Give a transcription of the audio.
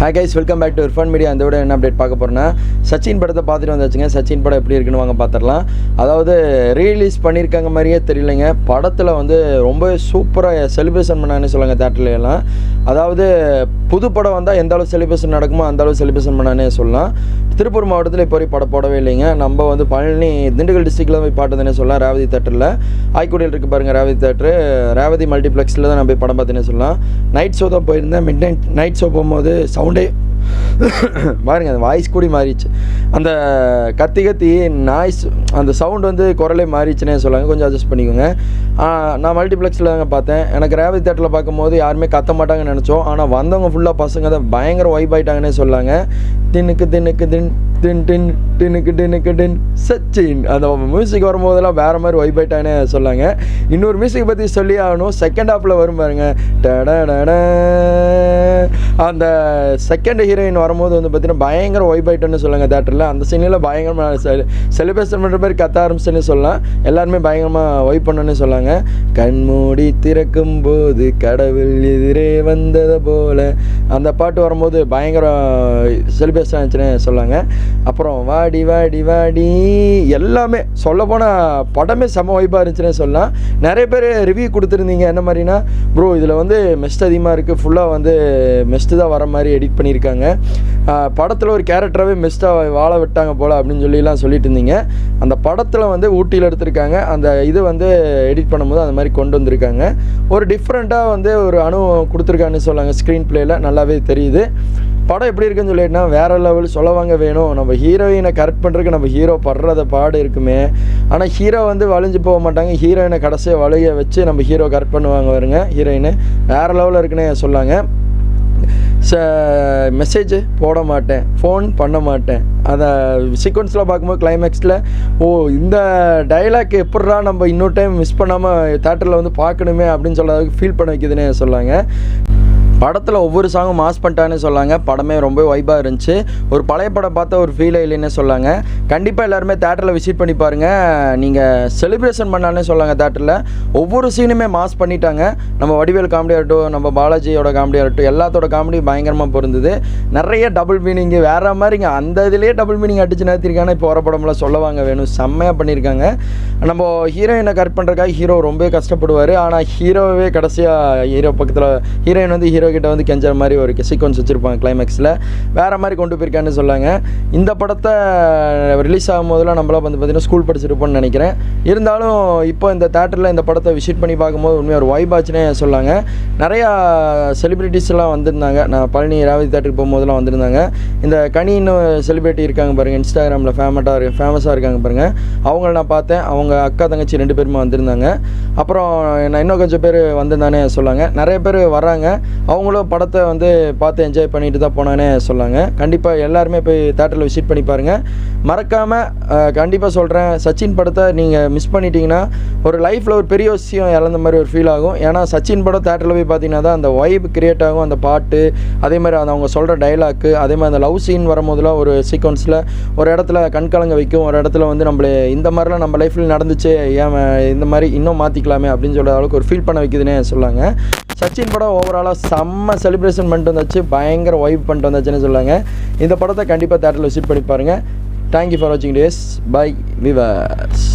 Hi guys, welcome back to Irfan Media. அந்த விட என்ன அப்டேட் பார்க்க போறேன்னா சச்சின் படத்தை பார்த்துட்டு வந்தாச்சுங்க. சச்சின் படம் எப்படி இருக்குன்னு வாங்க பார்த்துடலாம். அதாவது ரீலீஸ் பண்ணியிருக்காங்க மாதிரியே தெரியலைங்க. படத்தில் வந்து ரொம்ப சூப்பராக செலிப்ரேஷன் பண்ணான்னு சொல்லுவாங்க தேட்டரில் எல்லாம். அதாவது புது படம் வந்தால் எந்த அளவு செலிப்ரேஷன் நடக்குமோ அந்த அளவு செலிப்ரேஷன் பண்ணானே சொல்லலாம். திருப்பூர் மாவட்டத்தில் இப்போ வரைக்கும் படம் போடவே இல்லைங்க. நம்ம வந்து பழனி திண்டுக்கல் டிஸ்ட்ரிக்டில் போய் பாட்டுதானே சொல்லலாம். ரேவதி தேட்டரில் ஆய்க்குடியில் இருக்குது பாருங்கள் ரேவதி தேட்டரு. ரேவதி மல்டிப்ளெக்ஸில் தான் நான் போய் படம் பார்த்தேனே சொல்லலாம். நைட் ஷோ தான் போயிருந்தேன். மிட் நைட் ஷோ போகும்போது சவுண்டே பாருங்க, அந்த வாய்ஸ் கூடி மாறிடுச்சு. அந்த கத்தி நாய்ஸ் அந்த சவுண்ட் வந்து குரலே மாறிடுச்சுன்னே சொல்லாங்க. கொஞ்சம் அட்ஜஸ்ட் பண்ணிக்கோங்க. நான் மல்டிப்ளெக்ஸில் தாங்க பார்த்தேன். எனக்கு ரேவதி தேட்டரில் பார்க்கும்போது யாருமே கத்த மாட்டாங்கன்னு நினச்சோம். ஆனால் வந்தவங்க ஃபுல்லாக பசங்க தான் பயங்கர வைப் ஆகிட்டாங்கன்னே சொல்லாங்க. தின்னுக்கு தின்னுக்கு தின் டின் டின் டின்னுக்கு டின்னுக்கு டின் சச்சின் அந்த மியூசிக் வரும்போதெல்லாம் வேறு மாதிரி வைப் ஆகிட்டாங்கன்னே சொல்லாங்க. இன்னொரு மியூசிக் பற்றி சொல்லி ஆகணும். செகண்ட் ஹாஃபில் வரும் பாருங்க, டட அந்த செகண்ட் ஹீரோயின் வரும்போது வந்து பார்த்தீங்கன்னா பயங்கர வைப் ஆகிட்டோன்னு சொல்லுங்க தேட்டரில். அந்த சீனில் பயங்கரமாக செலிப்ரேஷன் பண்ணுற மாதிரி கத்த ஆரம்பிச்சுன்னு சொல்லலாம். எல்லாருமே பயங்கரமாக வைப் பண்ணணுன்னு சொல்லாங்க. கண்மூடி திறக்கும் போது கடவுள் எதிரே வந்ததை போல அந்த பாட்டு வரும்போது பயங்கர செலிப்ரேஷன் ஆச்சுன்னு சொல்லாங்க. அப்புறம் வாடி வாடி வாடி எல்லாமே சொல்லப்போனால் படமே செம வைப்பாக இருந்துச்சுன்னே சொல்லலாம். நிறைய பேர் ரிவ்யூ கொடுத்துருந்தீங்க. என்ன மாதிரினா, ப்ரோ இதில் வந்து மெஸ்ட் அதிகமாக இருக்குது, ஃபுல்லாக வந்து மெஸ்ட்டு தான் வர மாதிரி எடிட் பண்ணியிருக்காங்க, படத்தில் ஒரு கேரக்டராகவே மெஸ்ட்டாக வாழ விட்டாங்க போல் அப்படின்னு சொல்லிலாம் சொல்லிட்டு இருந்தீங்க. அந்த படத்தில் வந்து ஊட்டியில் எடுத்திருக்காங்க. அந்த இது வந்து எடிட் பண்ணும்போது அந்த மாதிரி கொண்டு வந்திருக்காங்க. ஒரு டிஃப்ரெண்ட்டாக வந்து ஒரு அனுபவம் கொடுத்துருக்காங்கன்னு சொல்லாங்க. ஸ்க்ரீன் பிளேயில் நல்லாவே தெரியுது. படம் எப்படி இருக்குன்னு சொல்லிட்டுனா வேறு லெவல் சொல்லவாங்க வேணும். நம்ம ஹீரோயினை கரெக்ட் பண்ணுறதுக்கு நம்ம ஹீரோ படுறத பாடு இருக்குமே. ஆனால் ஹீரோ வந்து வளைஞ்சு போக மாட்டாங்க. ஹீரோயினை கடைசியாக வளைய வச்சு நம்ம ஹீரோ கரெக்ட் பண்ணுவாங்க வருங்க. ஹீரோயின் வேறு லெவலில் இருக்குன்னே சொல்லாங்க. மெசேஜ் போட மாட்டேன், ஃபோன் பண்ண மாட்டேன், அதை சீக்வன்ஸில் பார்க்கும்போது கிளைமேக்ஸில் இந்த டைலாக் எப்பட்றா நம்ம இன்னொரு டைம் மிஸ் பண்ணாமல் தேட்டரில் வந்து பார்க்கணுமே அப்படின்னு சொல்கிறதுக்கு ஃபீல் பண்ண வைக்குதுன்னே சொல்லாங்க. படத்தில் ஒவ்வொரு சாங்கும் மாஸ் பண்ணிட்டான்னு சொல்லாங்க. படமே ரொம்ப வைப்பாக இருந்துச்சு. ஒரு பழைய படம் பார்த்தா ஒரு ஃபீலே இல்லைன்னு சொல்லாங்க. கண்டிப்பாக எல்லாருமே தேட்டரில் விசிட் பண்ணி பாருங்கள். நீங்கள் செலிப்ரேஷன் பண்ணாலே சொல்லாங்க. தேட்டரில் ஒவ்வொரு சீனுமே மாஸ் பண்ணிட்டாங்க. நம்ம வடிவேல் காமெடியாக இருக்கட்டும், நம்ம பாலாஜியோட காமெடியாக இருக்கட்டும், எல்லாத்தோட காமெடி பயங்கரமாக பொருந்தது. நிறைய டபுள் மீனிங்கு வேறு மாதிரிங்க. அந்த இதுலேயே டபுள் மீனிங் அடிச்சு நிறுத்திருக்காங்க. இப்போ வர படம்லாம் சொல்லவாங்க வேணும், செம்மையாக பண்ணியிருக்காங்க. நம்ம ஹீரோயினை கரெக்ட் பண்ணுறதுக்காக ஹீரோ ரொம்ப கஷ்டப்படுவார். ஆனால் ஹீரோவே கடைசியாக ஹீரோ பக்கத்தில் ஹீரோயின் வந்து ஹீரோ கிட்ட வந்து கெஞ்சற மாதிரி ஒரு சீக்வன்ஸ் வச்சுருப்பாங்க. கிளைமேக்ஸில் வேறு மாதிரி கொண்டு போயிருக்கான்னு சொல்லாங்க. இந்த படத்தை ரிலீஸ் ஆகும் போதெல்லாம் நம்மளாம் வந்து பார்த்திங்கன்னா ஸ்கூல் படிச்சிருப்போம்னு நினைக்கிறேன். இருந்தாலும் இப்போ இந்த தேட்டரில் இந்த படத்தை விசிட் பண்ணி பார்க்கும்போது உண்மையாக ஒரு வைப் ஆச்சுன்னே சொல்லாங்க. நிறையா செலிப்ரிட்டிஸ்லாம் வந்திருந்தாங்க. நான் பழனி ரேவதி தேட்டருக்கு போகும்போதெல்லாம் வந்திருந்தாங்க. இந்த கனின்னு செலிப்ரிட்டி இருக்காங்க பாருங்கள், இன்ஸ்டாகிராமில் ஃபேமஸாக இருக்காங்க பாருங்கள். அவங்கள நான் பார்த்தேன். அவங்க அக்கா தங்கச்சி 2 பேருமே வந்திருந்தாங்க. அப்புறம் நான் இன்னும் கொஞ்சம் பேர் வந்திருந்தானே சொல்லாங்க. நிறைய பேர் வராங்க. அவங்களும் படத்தை வந்து பார்த்து என்ஜாய் பண்ணிட்டு தான் போனானே சொல்லாங்க. கண்டிப்பாக எல்லாருமே போய் தேட்டரில் விசிட் பண்ணி பாருங்கள். மறக்காமல் கண்டிப்பாக சொல்கிறேன், சச்சின் படத்தை நீங்கள் மிஸ் பண்ணிட்டீங்கன்னா ஒரு லைஃப்பில் ஒரு பெரிய விஷயம் இழந்த மாதிரி ஒரு ஃபீல் ஆகும். ஏன்னா சச்சின் படம் தேட்டரில் போய் பார்த்தீங்கன்னா தான் அந்த வைப் கிரியேட் ஆகும். அந்த பாட்டு, அதே மாதிரி அந்த அவங்க சொல்கிற டைலாக்கு, அதே மாதிரி அந்த லவ் சீன் வரும்போதெல்லாம் ஒரு சீக்வன்ஸில் ஒரு இடத்துல கண்கலங்க வைக்கும். ஒரு இடத்துல வந்து நம்மளே இந்த மாதிரிலாம் நம்ம லைஃப்பில் நடந்துச்சு, ஏன் இந்த மாதிரி இன்னும் மாற்றிக்கலாமே அப்படின்னு சொல்கிற அளவுக்கு ஒரு ஃபீல் பண்ண வைக்குதுன்னே சொல்லாங்க. சச்சின் படம் ஓவராலாக செம்ம செலிப்ரேஷன் பண்ணிட்டு வந்தாச்சு, பயங்கர வைப் பண்ணிட்டு வந்தாச்சுன்னு சொல்லாங்க. இந்த படத்தை கண்டிப்பாக தேட்டரில் விசிட் பண்ணி பாருங்கள். தேங்க்யூ ஃபார் வாட்சிங் டேஸ். Bye viewers.